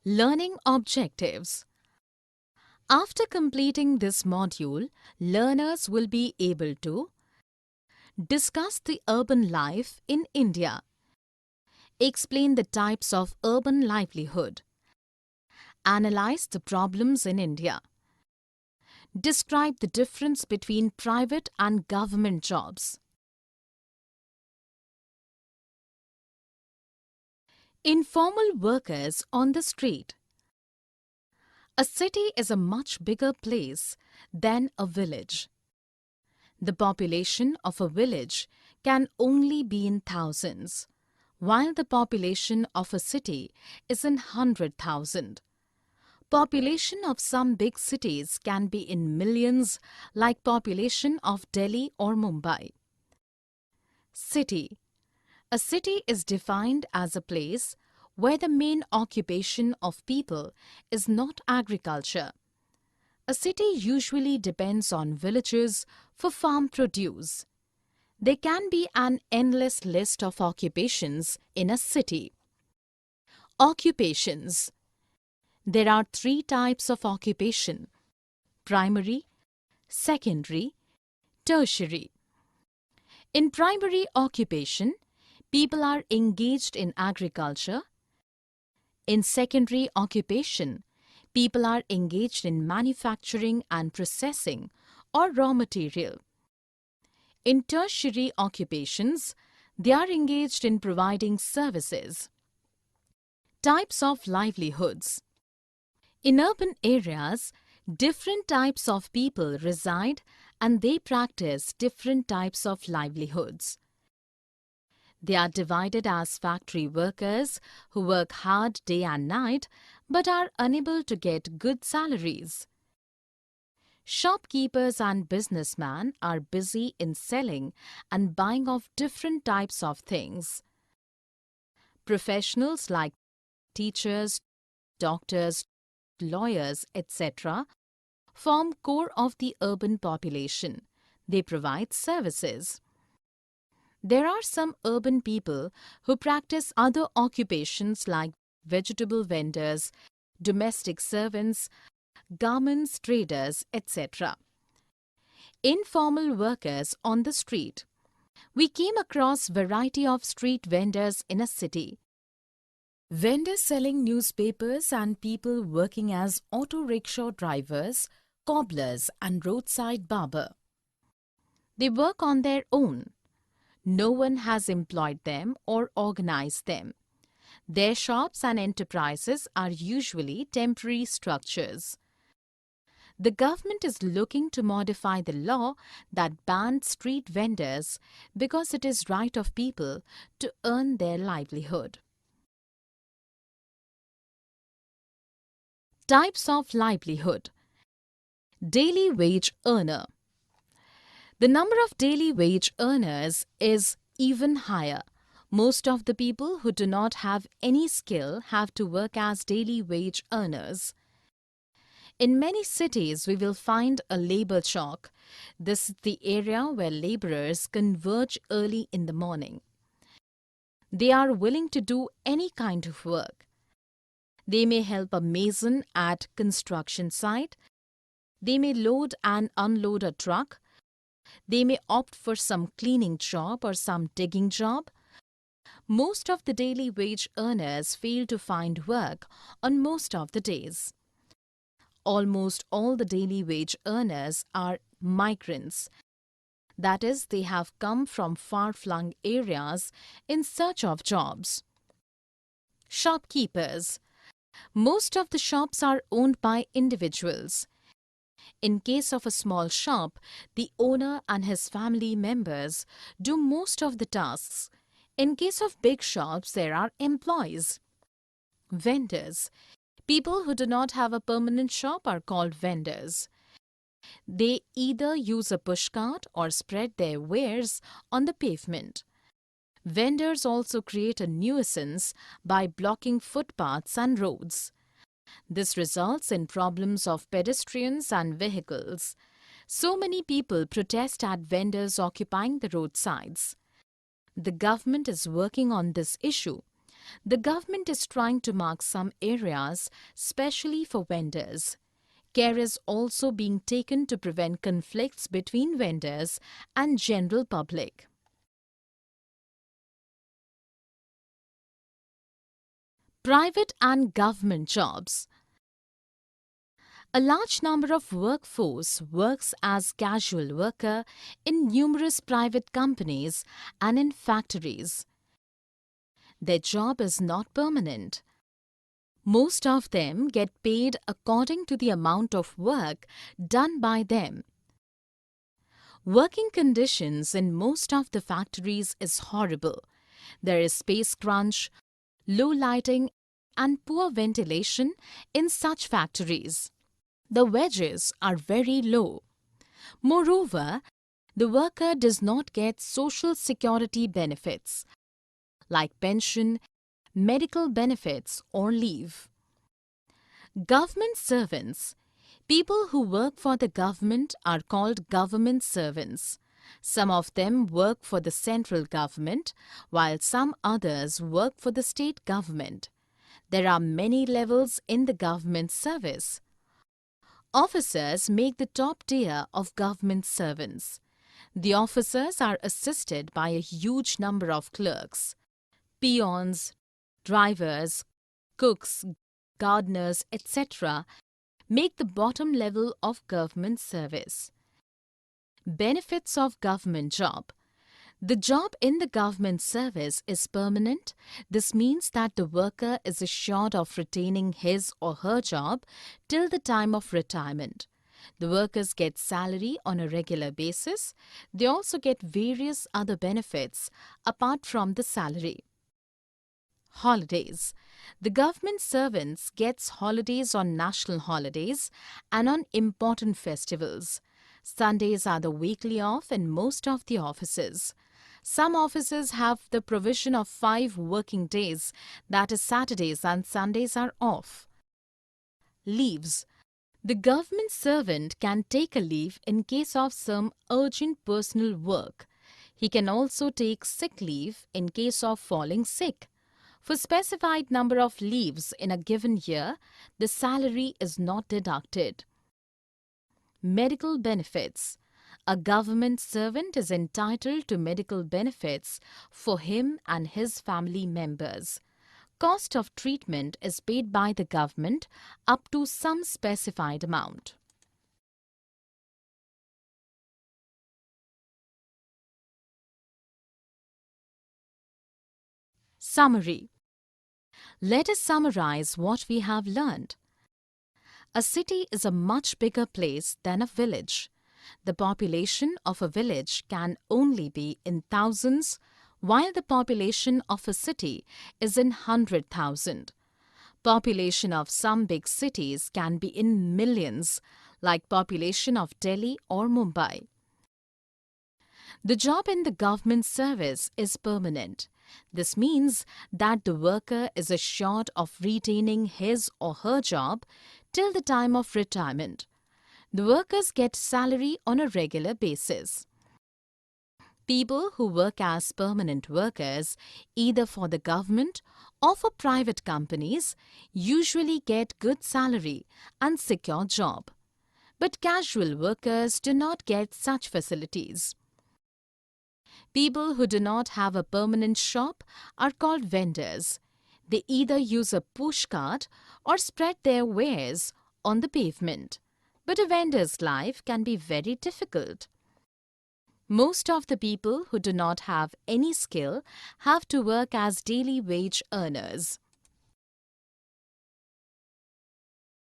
Learning objectives. After completing this module, learners will be able to discuss the urban life in India, explain the types of urban livelihood, analyze the problems in India, describe the difference between private and government jobs. Informal workers on the street. A city is a much bigger place than a village. The population of a village can only be in thousands, while the population of a city is in 100,000. Population of some big cities can be in millions, like population of Delhi or Mumbai. City. A city is defined as a place where the main occupation of people is not agriculture. A city usually depends on villages for farm produce. There can be an endless list of occupations in a city. Occupations. There are 3 types of occupation: primary, secondary, tertiary. In primary occupation, people are engaged in agriculture. In secondary occupation, people are engaged in manufacturing and processing or raw material. In tertiary occupations, they are engaged in providing services. Types of livelihoods. In urban areas, different types of people reside and they practice different types of livelihoods. They are divided as factory workers who work hard day and night but are unable to get good salaries. Shopkeepers and businessmen are busy in selling and buying of different types of things. Professionals like teachers, doctors, lawyers, etc. form core of the urban population. They provide services. There are some urban people who practice other occupations like vegetable vendors, domestic servants, garments traders, etc. Informal workers on the street. We came across variety of street vendors in a city. Vendors selling newspapers and people working as auto rickshaw drivers, cobblers and roadside barber. They work on their own. No one has employed them or organized them. Their shops and enterprises are usually temporary structures. The government is looking to modify the law that bans street vendors because it is right of people to earn their livelihood. Types of livelihood. Daily wage earner. The number of daily wage earners is even higher. Most of the people who do not have any skill have to work as daily wage earners. In many cities, we will find a labor chalk. This is the area where laborers converge early in the morning. They are willing to do any kind of work. They may help a mason at construction site. They may load and unload a truck. They may opt for some cleaning job or some digging job. Most of the daily wage earners fail to find work on most of the days. Almost all the daily wage earners are migrants. That is, they have come from far-flung areas in search of jobs. Shopkeepers. Most of the shops are owned by individuals. In case of a small shop, the owner and his family members do most of the tasks. In case of big shops, there are employees. Vendors. People who do not have a permanent shop are called vendors. They either use a pushcart or spread their wares on the pavement. Vendors also create a nuisance by blocking footpaths and roads. This results in problems of pedestrians and vehicles. So many people protest at vendors occupying the roadsides. The government is working on this issue. The government is trying to mark some areas, specially for vendors. Care is also being taken to prevent conflicts between vendors and general public. Private and government jobs. A large number of workforce works as casual worker in numerous private companies and in factories. Their job is not permanent. Most of them get paid according to the amount of work done by them. Working conditions in most of the factories is horrible. There is space crunch, low lighting, and poor ventilation in such factories. The wages are very low. Moreover, the worker does not get social security benefits like pension, medical benefits, or leave. Government servants. People who work for the government are called government servants. Some of them work for the central government, while some others work for the state government. There are many levels in the government service. Officers make the top tier of government servants. The officers are assisted by a huge number of clerks, peons, drivers, cooks, gardeners, etc. make the bottom level of government service. Benefits of government job. The job in the government service is permanent. This means that the worker is assured of retaining his or her job till the time of retirement. The workers get salary on a regular basis. They also get various other benefits apart from the salary. Holidays. The government servants gets holidays on national holidays and on important festivals. Sundays are the weekly off in most of the offices. Some offices have the provision of 5 working days, that is Saturdays and Sundays are off. Leaves. The government servant can take a leave in case of some urgent personal work. He can also take sick leave in case of falling sick. For specified number of leaves in a given year, the salary is not deducted. Medical benefits. A government servant is entitled to medical benefits for him and his family members. Cost of treatment is paid by the government up to some specified amount. Summary. Let us summarize what we have learned. A city is a much bigger place than a village. The population of a village can only be in thousands, while the population of a city is in 100,000. Population of some big cities can be in millions, like population of Delhi or Mumbai. The job in the government service is permanent. This means that the worker is assured of retaining his or her job till the time of retirement. The workers get salary on a regular basis. People who work as permanent workers, either for the government or for private companies, usually get good salary and secure job. But casual workers do not get such facilities. People who do not have a permanent shop are called vendors. They either use a push cart or spread their wares on the pavement. But a vendor's life can be very difficult. Most of the people who do not have any skill have to work as daily wage earners.